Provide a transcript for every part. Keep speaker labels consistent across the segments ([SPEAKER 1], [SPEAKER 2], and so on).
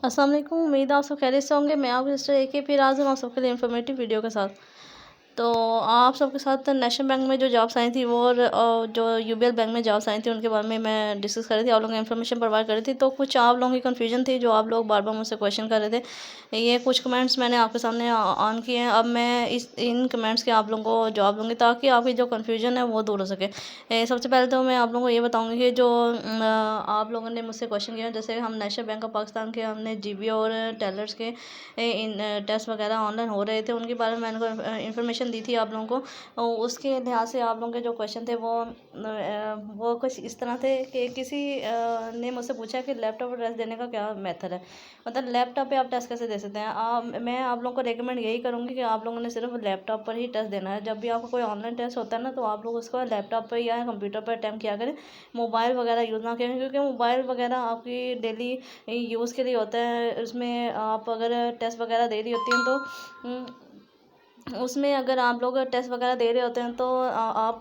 [SPEAKER 1] अस्सलाम वालेकुम। उम्मीद है आप सब खैरियत से होंगे। मैं आपकी सिस्टर एक ही फिर आज हम आप सबके लिए इन्फॉर्मेटिव वीडियो के साथ। तो आप सबके साथ नेशनल बैंक में जो जॉब्स आई थी वो और जो यूबीएल बैंक में जॉब्स आई थी उनके बारे में मैं डिस्कस कर रही थी, आप लोगों को इन्फॉर्मेशन प्रोवाइड कर रही थी। तो कुछ आप लोगों की कन्फ्यूजन थी जो आप लोग बार बार मुझसे क्वेश्चन कर रहे थे। ये कुछ कमेंट्स मैंने आपके सामने ऑन किए हैं। अब मैं इन कमेंट्स के आप लोगों को जवाब दूँगी ताकि आपकी जो कन्फ्यूजन है वो दूर हो सके। सबसे पहले तो मैं आप लोगों को ये बताऊँगी कि जो आप लोगों ने मुझसे क्वेश्चन किया, जैसे हम नेशनल बैंक ऑफ पाकिस्तान के हमने जीबी और टेलर्स के इन टेस्ट वगैरह ऑनलाइन हो रहे थे, उनके बारे में मैंने इन्फॉर्मेशन दी थी आप लोगों को। उसके लिहाज से आप लोगों के जो क्वेश्चन थे वो कुछ इस तरह थे कि किसी ने मुझसे पूछा कि लैपटॉप पर टेस्ट देने का क्या मेथड है, मतलब लैपटॉप पे आप टेस्ट कैसे दे सकते हैं। मैं आप लोगों को रेकमेंड यही करूँगी कि आप लोगों ने सिर्फ लैपटॉप पर ही टेस्ट देना है। जब भी आपको कोई ऑनलाइन टेस्ट होता है ना, तो आप लोग उसको लैपटॉप पर या कंप्यूटर पर अटैम्प्ट किया करें, मोबाइल वगैरह यूज़ ना करें, क्योंकि मोबाइल वगैरह आपकी डेली यूज़ के लिए होता है। उसमें आप अगर टेस्ट वगैरह दे रही होती हैं तो उसमें अगर आप लोग टेस्ट वगैरह दे रहे होते हैं तो आप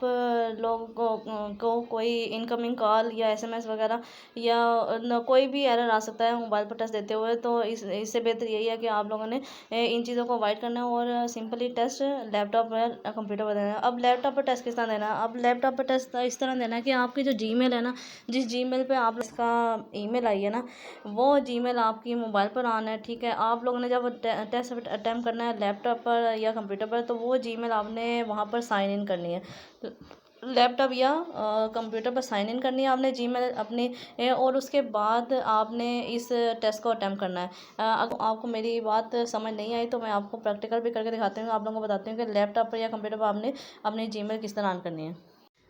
[SPEAKER 1] लोगों को कोई इनकमिंग कॉल या एसएमएस वगैरह या कोई भी एरर आ सकता है मोबाइल पर टेस्ट देते हुए। तो इससे बेहतर यही है कि आप लोगों ने इन चीज़ों को अवॉइड करना है और सिंपली टेस्ट लैपटॉप पर कंप्यूटर पर देना है। अब लैपटॉप पर टेस्ट किस तरह देना है? अब लैपटॉप पर टेस्ट इस तरह देना है कि आपकी जो जीमेल है ना, जिस जीमेल पे आप इसका ईमेल आई है ना, वो जीमेल आपकी मोबाइल पर आना है। ठीक है, आप लोगों ने जब टेस्ट अटैम्प्ट करना है लैपटॉप पर या कंप्यूटर पर, तो वो जीमेल आपने वहाँ पर साइन इन करनी है। लैपटॉप या कंप्यूटर पर साइन इन करनी है आपने जीमेल अपनी। और उसके बाद आपने इस टेस्ट को अटैम्प्ट करना है। अगर आपको मेरी बात समझ नहीं आई तो मैं आपको प्रैक्टिकल भी करके दिखाती हूँ, आप लोगों को बताती हूँ कि लैपटॉप पर या कंप्यूटर पर आपने अपनी जीमेल किस तरह ऑन करनी है।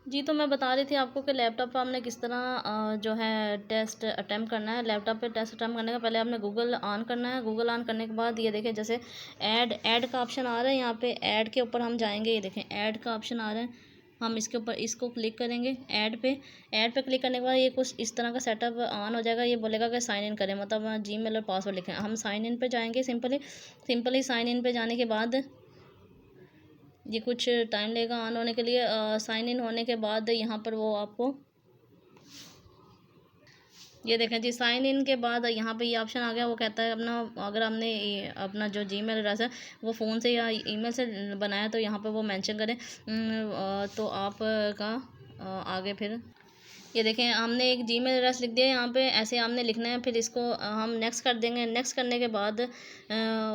[SPEAKER 1] जी, तो मैं बता रही थी आपको कि लैपटॉप पे आपने किस तरह जो है टेस्ट अटैम्प्ट करना है। लैपटॉप पे टेस्ट अटैम्प्ट करने का पहले आपने गूगल ऑन करना है। गूगल ऑन करने के बाद ये देखें, जैसे ऐड का ऑप्शन आ रहा है यहाँ पे, ऐड के ऊपर हम जाएंगे। ये देखें ऐड का ऑप्शन आ रहा है, हम इसके ऊपर इसको क्लिक करेंगे ऐड पे क्लिक करने के बाद ये कुछ इस तरह का सेटअप ऑन हो जाएगा। ये बोलेगा कि साइन इन करें, मतलब जीमेल और पासवर्ड लिखें। हम साइन इन पे जाएंगे। सिंपली साइन इन पे जाने के बाद ये कुछ टाइम लेगा ऑन होने के लिए। साइन इन होने के बाद यहाँ पर वो आपको ये देखें जी, साइन इन के बाद यहाँ पे ये ऑप्शन आ गया। वो कहता है अपना, अगर हमने अपना जो जीमेल एड्रेस है वो फ़ोन से या ईमेल से बनाया तो यहाँ पे वो मेंशन करें। तो आपका आगे फिर ये देखें हमने एक जीमेल एड्रेस लिख दिया यहाँ पे, ऐसे हमने लिखना है। फिर इसको हम नेक्स्ट कर देंगे। नेक्स्ट करने के बाद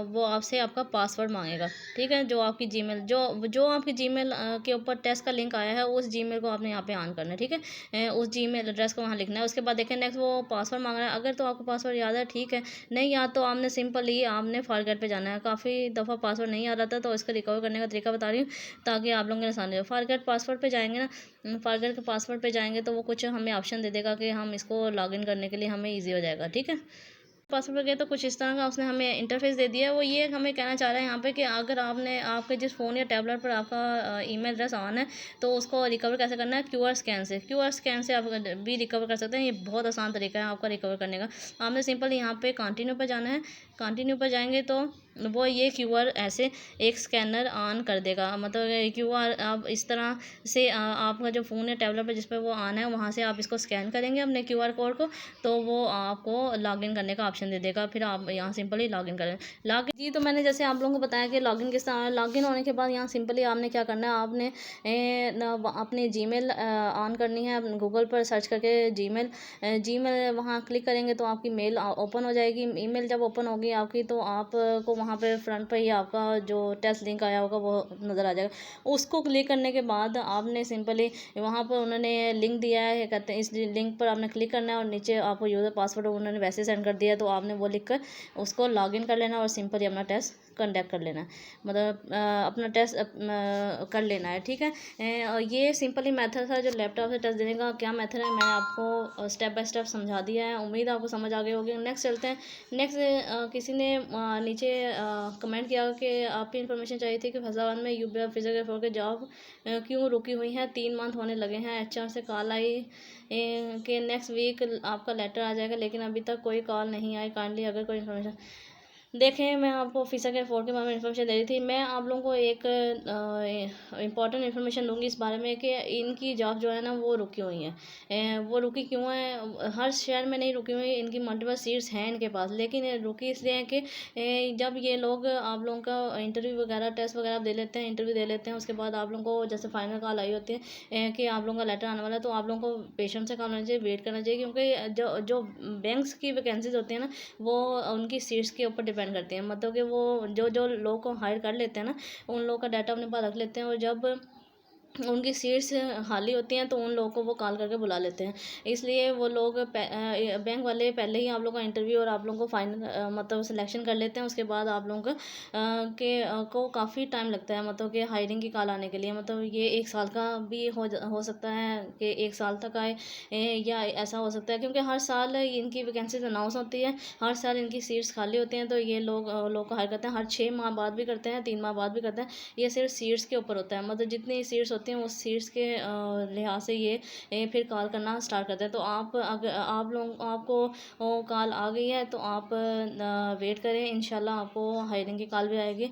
[SPEAKER 1] वो आपसे आपका पासवर्ड मांगेगा। ठीक है, जो आपकी जीमेल जो जो आपकी जीमेल के ऊपर टेस्ट का लिंक आया है उस जीमेल को आपने यहाँ पे ऑन करना है। ठीक है, उस जीमेल एड्रेस को वहाँ लिखना है। उसके बाद देखें नेक्स्ट वो पासवर्ड मांग रहा है। अगर तो आपको पासवर्ड याद है ठीक है, नहीं याद तो आपने सिंपली आपने फॉरगेट पे जाना है। काफ़ी दफ़ा पासवर्ड नहीं याद आता तो इसको रिकवर करने का तरीका बता रही हूँ ताकि आप लोगों के आसानी हो। फॉरगेट पासवर्ड पे जाएंगे ना, फॉरगेट के पासवर्ड पे जाएंगे तो वो कुछ हमें ऑप्शन दे देगा कि हम इसको लॉगिन करने के लिए हमें ईजी हो जाएगा। ठीक है, पासवर्ड वगैरह तो कुछ इस तरह का उसने हमें इंटरफेस दे दिया है। वो ये हमें कहना चाह रहा है यहाँ पे कि अगर आपने आपके जिस फ़ोन या टैबलेट पर आपका ईमेल एड्रेस ऑन है तो उसको रिकवर कैसे करना है? क्यूआर स्कैन से। क्यूआर स्कैन से आप भी रिकवर कर सकते हैं। ये बहुत आसान तरीका है आपका रिकवर करने का। आपने सिंपल यहाँ पे कंटिन्यू पर जाना है। कंटिन्यू पर जाएंगे तो वो ये क्यूआर ऐसे एक स्कैनर ऑन कर देगा, मतलब क्यूआर आप इस तरह से आपका जो फ़ोन या टैबलेट पर जिस पर वो ऑन है वहाँ से आप इसको स्कैन करेंगे अपने क्यूआर कोड को, तो वो आपको लॉगिन करने का ऑप्शन दे देगा। फिर आप यहाँ सिंपली लॉगिन करें। लॉगिन जी, तो मैंने जैसे आप लोगों को बताया कि लॉगिन किस तरह, लॉगिन होने के बाद यहाँ सिंपली आपने क्या करना है, आपने अपनी जीमेल ऑन करनी है। गूगल पर सर्च करके जीमेल वहाँ क्लिक करेंगे तो आपकी मेल ओपन हो जाएगी। ईमेल जब ओपन होगी आपकी तो आपको वहाँ पे फ्रंट पर ही आपका जो टेस्ट लिंक आया होगा वो नज़र आ जाएगा। उसको क्लिक करने के बाद आपने सिंपली वहाँ पर उन्होंने लिंक दिया है, कहते हैं इस लिंक पर आपने क्लिक करना है और नीचे आपको यूज़र पासवर्ड उन्होंने वैसे सेंड कर दिया, तो आपने वो लिख कर उसको लॉगिन कर लेना और सिंपली अपना टेस्ट कंडक्ट कर लेना है, मतलब अपना टेस्ट कर लेना है। ठीक है, ये सिंपली मेथड था जो लैपटॉप से टेस्ट देने का। क्या मेथड है मैंने आपको स्टेप बाय स्टेप समझा दिया है, उम्मीद आपको समझ आ गई होगी। नेक्स्ट चलते हैं। नेक्स्ट किसी ने नीचे कमेंट किया कि आपकी इन्फॉर्मेशन चाहिए थी कि फैसलाबाद में यूबीआई फिजिकल फ्लोर के जॉब क्यों रुकी हुई हैं, 3 मंथ होने लगे हैं। एचआर से कॉल आई कि नेक्स्ट वीक आपका लेटर आ जाएगा, लेकिन अभी तक कोई कॉल नहीं आई। काइंडली अगर कोई इन्फॉर्मेशन देखें, मैं आपको फ़ीसा के फ़ोन के बारे में इन्फॉर्मेशन दे रही थी। मैं आप लोगों को एक इम्पॉर्टेंट इन्फॉर्मेशन दूँगी इस बारे में कि इनकी जॉब जो है ना वो रुकी हुई हैं। वो रुकी क्यों है? हर शहर में नहीं रुकी हुई, इनकी मल्टीपल सीट्स हैं इनके पास, लेकिन ये रुकी इसलिए है कि जब ये लोग आप लोगों का इंटरव्यू वगैरह, टेस्ट वगैरह दे लेते हैं, इंटरव्यू दे लेते हैं, उसके बाद आप लोगों को जैसे फाइनल कॉल आई होती है कि आप लोगों का लेटर आने वाला है, तो आप लोगों को पेशेंस से काम लेना चाहिए, वेट करना चाहिए, क्योंकि जो जो बैंक्स की वैकेंसीज़ होती हैं ना, वो उनकी सीट्स के ऊपर डिपेंड करती हैं। मतलब कि वो जो जो लोग को हायर कर लेते हैं ना, उन लोगों का डाटा अपने पास रख लेते हैं, और जब उनकी सीट्स खाली होती हैं तो उन लोगों को वो कॉल करके बुला लेते हैं। इसलिए वो लोग बैंक वाले पहले ही आप लोगों का इंटरव्यू और आप लोगों को फाइनल मतलब सिलेक्शन कर लेते हैं। उसके बाद आप लोगों का को काफ़ी टाइम लगता है, मतलब कि हायरिंग की कॉल आने के लिए। मतलब ये 1 साल का भी हो सकता है कि 1 साल तक आए, या ऐसा हो सकता है, क्योंकि हर साल इनकी वैकेंसीज अनाउंस होती है, हर साल इनकी सीट्स खाली होती हैं, तो ये लोग को हायर करते हैं। हर 6 माह बाद भी करते हैं, 3 माह बाद भी करते हैं। ये सिर्फ सीट्स के ऊपर होता है, मतलब जितनी सीट्स होती हैं उस सीट्स के लिहाज से ये फिर कॉल करना स्टार्ट करते हैं। तो आप अगर आप लोग आपको कॉल आ गई है तो आप वेट करें, इंशाल्लाह आपको हायरिंग की कॉल भी आएगी।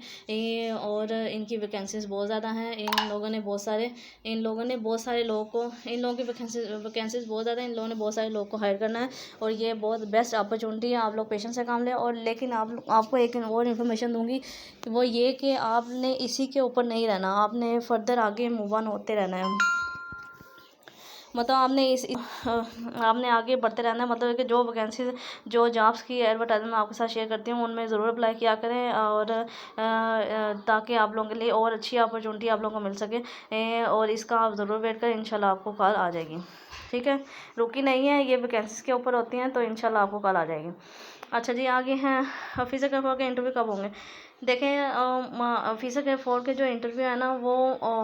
[SPEAKER 1] और इनकी वैकेंसीज बहुत ज़्यादा हैं। इन लोगों ने बहुत सारे लोगों को, इन लोगों की वैकेंसीज बहुत ज़्यादा है, इन लोगों ने बहुत सारे लोग को हायर करना है, और ये बहुत बेस्ट अपॉर्चुनिटी है। आप लोग पेशेंस से काम लें। और लेकिन आपको एक और इन्फॉर्मेशन दूंगी, वो ये कि आपने इसी के ऊपर नहीं रहना, आपने फर्दर आगे मूव ऑन होते रहना है। मतलब आपने आगे बढ़ते रहना है। मतलब कि जो वैकेंसीज, जो जॉब्स की एडवर्टाइजमेंट आपके साथ शेयर करती हूँ, उनमें ज़रूर अप्लाई किया करें, और ताकि आप लोगों के लिए और अच्छी अपॉर्चुनिटी आप लोगों को मिल सके। और इसका आप ज़रूर वेट करें, इंशाल्लाह आपको कॉल आ जाएगी। ठीक है, रुकी नहीं है, ये वैकेंसीज के ऊपर होती हैं, तो इंशाल्लाह आपको कॉल आ जाएगी। अच्छा जी, आगे हैं ऑफिसर के इंटरव्यू कब होंगे। देखें, ऑफिसर के 4 के जो इंटरव्यू है ना, वो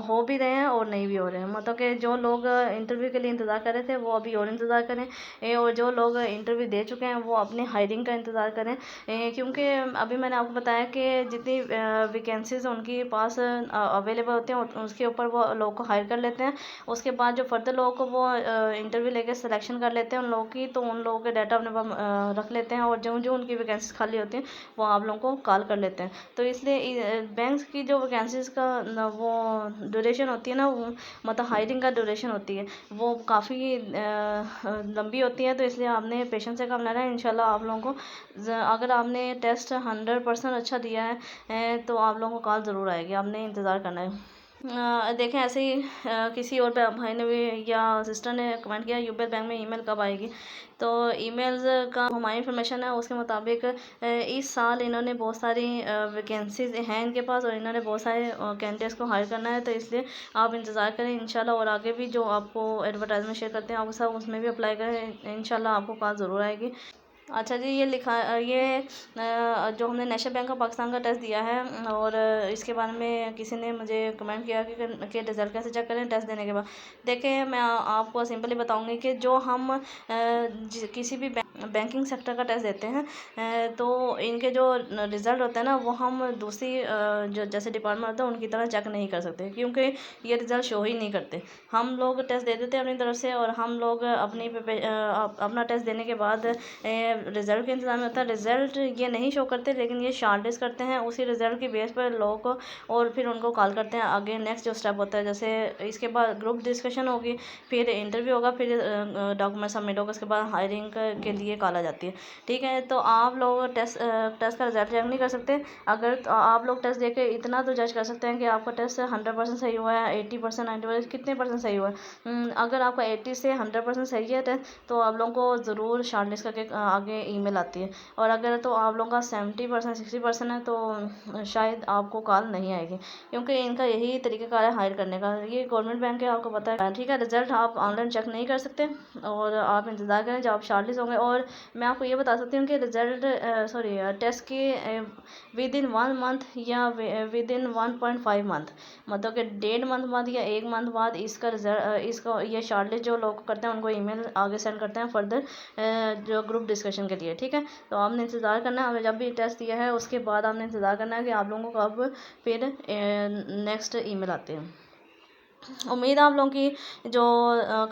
[SPEAKER 1] हो भी रहे हैं और नहीं भी हो रहे हैं। मतलब कि जो लोग इंटरव्यू के लिए इंतज़ार कर रहे थे, वो अभी और इंतज़ार करें। और जो लोग इंटरव्यू दे चुके हैं, वो अपनी हायरिंग का इंतज़ार करें। क्योंकि अभी मैंने आपको बताया कि जितनी वैकेंसीज उनके पास अवेलेबल होती हैं, उसके ऊपर वो लोग को हायर कर लेते हैं। उसके बाद जो फर्दर लोगों को वो इंटरव्यू लेकर सिलेक्शन कर लेते हैं उन लोगों की, तो उन लोगों के डाटा अपने पास रख लेते हैं, और जो जो उनकी वैकेंसीज खाली होती हैं वो आप लोगों को कॉल कर लेते हैं। तो इसलिए बैंक्स की जो वैकेंसीज का वो ड्यूरेशन होती है ना, वो मतलब हायरिंग का ड्यूरेशन होती है, वो काफ़ी लंबी होती है। तो इसलिए आपने पेशेंस से काम लेना है। इंशाल्लाह आप लोगों को अगर आपने टेस्ट 100% अच्छा दिया है, तो आप लोगों को कॉल ज़रूर आएगी, आपने इंतज़ार करना है। देखें, ऐसे ही किसी और भाई ने भी या सिस्टर ने कमेंट किया, यूबीआई बैंक में ईमेल कब आएगी। तो ईमेल्स का हमारी इन्फॉर्मेशन है उसके मुताबिक इस साल इन्होंने बहुत सारी वैकेंसीज हैं इनके पास, और इन्होंने बहुत सारे कैंडिडेट्स को हायर करना है। तो इसलिए आप इंतज़ार करें इंशाल्लाह, और आगे भी जो आपको एडवर्टाइजमेंट शेयर करते हैं आपके साथ, उसमें भी अप्लाई करें, इंशाल्लाह आपको कॉल ज़रूर आएगी। अच्छा जी, जो हमने नेशनल बैंक ऑफ पाकिस्तान का टेस्ट दिया है, और इसके बारे में किसी ने मुझे कमेंट किया कि रिज़ल्ट कैसे चेक करें टेस्ट देने के बाद। देखें, मैं आपको सिंपली बताऊंगी कि जो हम किसी भी बैंकिंग सेक्टर का टेस्ट देते हैं, तो इनके जो रिज़ल्ट होते हैं ना, वो हम दूसरी जो जैसे डिपार्टमेंट होता है उनकी तरह चेक नहीं कर सकते, क्योंकि ये रिज़ल्ट शो ही नहीं करते। हम लोग टेस्ट दे देते हैं अपनी तरफ से, और हम लोग अपना टेस्ट देने के बाद रिज़ल्ट के इंतज़ार में होता है। रिज़ल्ट ये नहीं शो करते, लेकिन ये शॉर्टलिस्ट करते हैं उसी रिज़ल्ट की बेस पर लोगों को, और फिर उनको कॉल करते हैं। आगे नेक्स्ट जो स्टेप होता है, जैसे इसके बाद ग्रुप डिस्कशन होगी, फिर इंटरव्यू होगा, फिर डॉक्यूमेंट सबमिट होगा, उसके बाद हायरिंग के लिए कॉल आ जाती है। ठीक है, तो आप लोग टेस्ट का रिज़ल्ट चेक नहीं कर सकते। अगर तो आप लोग टेस्ट देके इतना तो जज कर सकते हैं कि आपका टेस्ट 100% सही हुआ है, 80%, 90%, कितने परसेंट सही हुआ है। अगर आपका 80 से 100% सही है टेस्ट, तो आप लोगों को ज़रूर शॉर्टलिस्ट करके आगे ईमेल आती है। और अगर तो आप लोगों का 70%, 60% है, तो शायद आपको कॉल नहीं आएगी, क्योंकि इनका यही तरीक़ाकार है हायर करने का। ये गवर्नमेंट बैंक है, आपको पता है। ठीक है, रिज़ल्ट आप ऑनलाइन चेक नहीं कर सकते, और आप इंतज़ार करें जब आप शॉर्टलिस्ट होंगे। और मैं आपको ये बता सकती हूँ कि रिज़ल्ट टेस्ट के विद इन 1 मंथ या विद इन 1.5 मंथ, मतलब कि 1.5 मंथ बाद या 1 मंथ बाद इसका रिज़ल्ट, इसको ये शॉर्टलिस्ट जो लोग करते हैं उनको ईमेल आगे सेंड करते हैं फर्दर जो ग्रुप डिस्कशन के लिए। ठीक है, तो आपने इंतज़ार करना है। हमें जब भी टेस्ट दिया है उसके बाद आपने इंतज़ार करना है कि आप लोगों को कब फिर नेक्स्ट ईमेल आते हैं। उम्मीद है आप लोगों की जो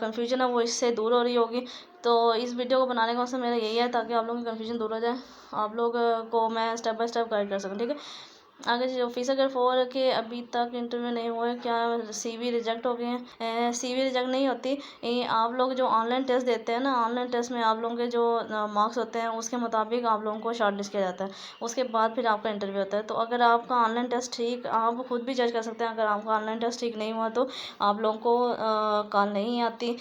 [SPEAKER 1] कन्फ्यूजन है वो इससे दूर हो रही होगी। तो इस वीडियो को बनाने का मकसद मेरा यही है, ताकि आप लोगों की कन्फ्यूजन दूर हो जाए, आप लोग को मैं स्टेप बाय स्टेप गाइड कर सकूँ, ठीक है। आगे जो ऑफिसर ग्रेड 4 के अभी तक इंटरव्यू नहीं हुए, क्या CV रिजेक्ट हो गए हैं? CV रिजेक्ट नहीं होती। आप लोग जो ऑनलाइन टेस्ट देते हैं ना, ऑनलाइन टेस्ट में आप लोगों के जो मार्क्स होते हैं उसके मुताबिक आप लोगों को शॉर्ट लिस्ट किया जाता है। उसके बाद फिर आपका इंटरव्यू होता है। तो अगर आपका ऑनलाइन टेस्ट ठीक, आप खुद भी जज कर सकते हैं, अगर आपका ऑनलाइन टेस्ट ठीक नहीं हुआ तो आप लोगों को कॉल नहीं आती।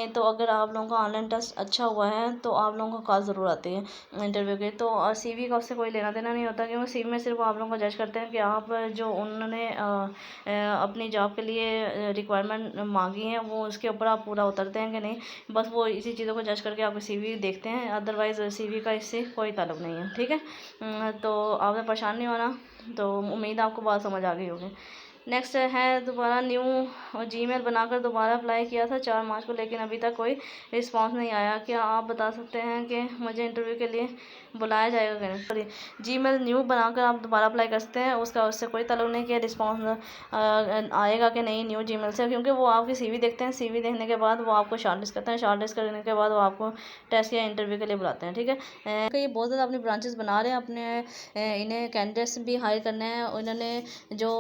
[SPEAKER 1] तो अगर आप लोगों का ऑनलाइन टेस्ट अच्छा हुआ है तो आप लोगों को कॉल ज़रूर आती है इंटरव्यू की। तो CV का उससे कोई लेना देना नहीं होता, क्योंकि CV में सिर्फ आप लोगों को जज करते हैं कि आप जो उन्होंने अपनी जॉब के लिए रिक्वायरमेंट मांगी है वो उसके ऊपर आप पूरा उतरते हैं कि नहीं, बस वो इसी चीज़ों को जज करके आपको CV देखते हैं। अदरवाइज़ CV का इससे कोई ताल्लुक नहीं है, ठीक है। तो आपने परेशान नहीं होना। तो उम्मीद आपको बात समझ आ गई होगी। नेक्स्ट है, दोबारा न्यू जीमेल बनाकर दोबारा अप्लाई किया था 4 मार्च को, लेकिन अभी तक कोई रिस्पांस नहीं आया। क्या आप बता सकते हैं कि मुझे इंटरव्यू के लिए बुलाया जाएगा कि नहीं? सॉरी, जीमेल न्यू बनाकर आप दोबारा अप्लाई कर सकते हैं, उससे कोई ताल्लुक नहीं कि रिस्पांस आएगा कि नहीं न्यू जीमेल से, क्योंकि वो आपकी CV देखते हैं। CV देखने के बाद वो आपको शॉर्टलिस्ट करते हैं, शॉर्टलिस्ट करने के बाद वो आपको टेस्ट या इंटरव्यू के लिए बुलाते हैं, ठीक है। ये बहुत ज़्यादा अपनी ब्रांचेस बना रहे हैं, अपने इन्हें कैंडिडेट्स भी हायर करने हैं। इन्होंने जो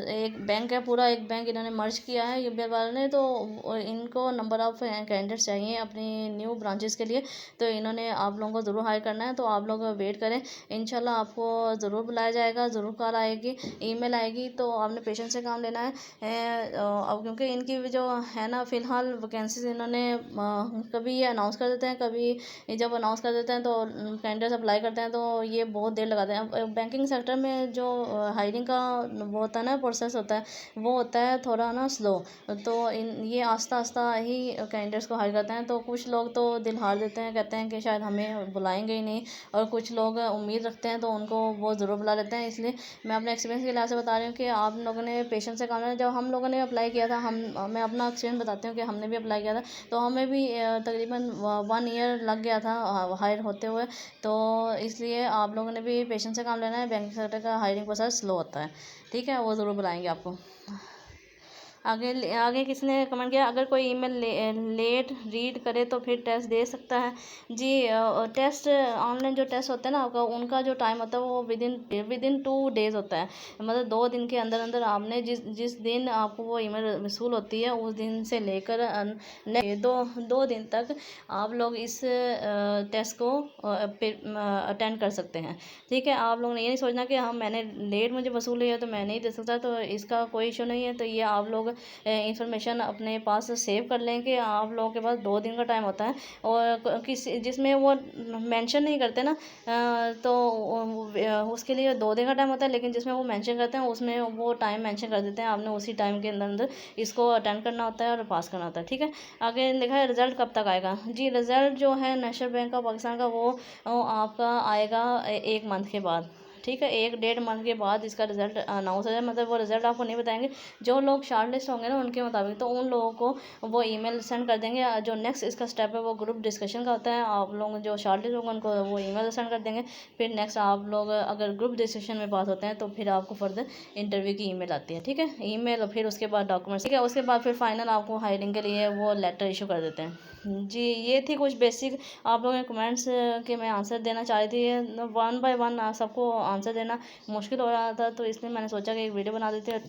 [SPEAKER 1] एक बैंक है, पूरा एक बैंक इन्होंने मर्ज किया है UBL वाले ने, तो इनको नंबर ऑफ़ कैंडिडेट्स चाहिए अपनी न्यू ब्रांचेस के लिए। तो इन्होंने आप लोगों को ज़रूर हायर करना है, तो आप लोग वेट करें, इंशाल्लाह आपको ज़रूर बुलाया जाएगा, ज़रूर कॉल आएगी, ईमेल आएगी। तो आपने पेशेंस से काम लेना है। अब क्योंकि इनकी जो है ना, फ़िलहाल वैकेंसीज इन्होंने कभी ये अनाउंस कर देते हैं, कभी जब अनाउंस कर देते हैं तो कैंडिडेट्स अप्लाई करते हैं, तो ये बहुत देर लगाते हैं। बैंकिंग सेक्टर में जो हायरिंग का वो होता है ना, प्रोसेस होता है, वो होता है थोड़ा ना स्लो। तो ये आस्ता आस्ता ही कैंडिडेट्स को हायर करते हैं। तो कुछ लोग तो दिल हार देते हैं, कहते हैं कि शायद हमें बुलाएंगे ही नहीं, और कुछ लोग उम्मीद रखते हैं तो उनको वो ज़रूर बुला लेते हैं। इसलिए मैं अपने एक्सपीरियंस के लिहाज से बता रही हूँ कि आप लोगों ने पेशेंस से काम लेना। जब हम लोगों ने अप्लाई किया था, मैं अपना एक्सपीरियंस बताती हूँ कि हमने भी अप्लाई किया था, तो हमें भी तकरीबन 1 ईयर लग गया था हायर होते हुए। तो इसलिए आप लोगों ने भी पेशेंस से काम लेना है। बैंकिंग सेक्टर का हायरिंग प्रोसेस स्लो होता है, ठीक है, वो ज़रूर बुलाएंगे आपको। आगे किसने कमेंट किया, अगर कोई ईमेल लेट रीड करे तो फिर टेस्ट दे सकता है? जी, टेस्ट ऑनलाइन जो टेस्ट होता है ना आपका, उनका जो टाइम होता है वो विदिन 2 डेज़ होता है। मतलब 2 दिन के अंदर अंदर आपने जिस दिन आपको वो ईमेल वसूल होती है, उस दिन से लेकर दो दिन तक आप लोग इस टेस्ट को अटेंड कर सकते हैं, ठीक है। आप लोगों ने ये नहीं सोचना कि हम मैंने लेट मुझे वसूल हुई है तो मैं नहीं दे सकता, तो इसका कोई इशू नहीं है। तो ये आप लोग इंफॉर्मेशन अपने पास सेव कर लें कि आप लोगों के पास 2 दिन का टाइम होता है, और जिसमें वो मेंशन नहीं करते ना, तो उसके लिए 2 दिन का टाइम होता है, लेकिन जिसमें वो मेंशन करते हैं उसमें वो टाइम मेंशन कर देते हैं। आपने उसी टाइम के अंदर अंदर इसको अटेंड करना होता है और पास करना होता है, ठीक है। आगे लिखा है, रिज़ल्ट कब तक आएगा? जी, रिज़ल्ट जो है नेशनल बैंक ऑफ पाकिस्तान का, वो आपका आएगा 1 मंथ के बाद, ठीक है। 1-1.5 मंथ के बाद इसका रिज़ल्ट अनाउंस हो जाए। मतलब वो रिज़ल्ट आपको नहीं बताएंगे, जो लोग शॉर्ट लिस्ट होंगे ना उनके मुताबिक, तो उन लोगों को वो ईमेल सेंड कर देंगे। जो नेक्स्ट इसका स्टेप है वो ग्रुप डिस्कशन का होता है। आप लोग जो शॉर्ट लिस्ट होंगे उनको वो ईमेल सेंड कर देंगे। फिर नेक्स्ट आप लोग अगर ग्रुप डिस्कशन में पास होते हैं तो फिर आपको फर्दर इंटरव्यू की ईमेल आती है, ठीक है, ईमेल, और फिर उसके बाद डॉक्यूमेंट्स, ठीक है। उसके बाद फिर फाइनल आपको हायरिंग के लिए वो लेटर इशू कर देते हैं। जी, ये थी कुछ बेसिक आप लोगों के कमेंट्स के मैं आंसर देना चाह रही थी। 1 बाय 1 सबको आंसर देना मुश्किल हो रहा था, तो इसलिए मैंने सोचा कि एक वीडियो बना देती है,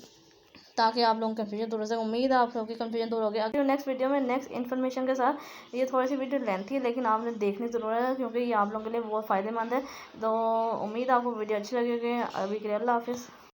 [SPEAKER 1] ताकि आप लोगों का कन्फ्यूजन दूर हो सके। उम्मीद है आप लोगों की कन्फ्यूजन दूर हो गया। अगले नेक्स्ट वीडियो में नेक्स्ट इन्फॉर्मेशन के साथ, ये थोड़ी सी वीडियो लेंथी है लेकिन आपने देखनी ज़रूर है, क्योंकि ये आप लोगों के लिए बहुत फ़ायदेमंद है। तो उम्मीद है आपको वीडियो अच्छी लगेगी। अभी के लिए अल्लाह हाफिज़।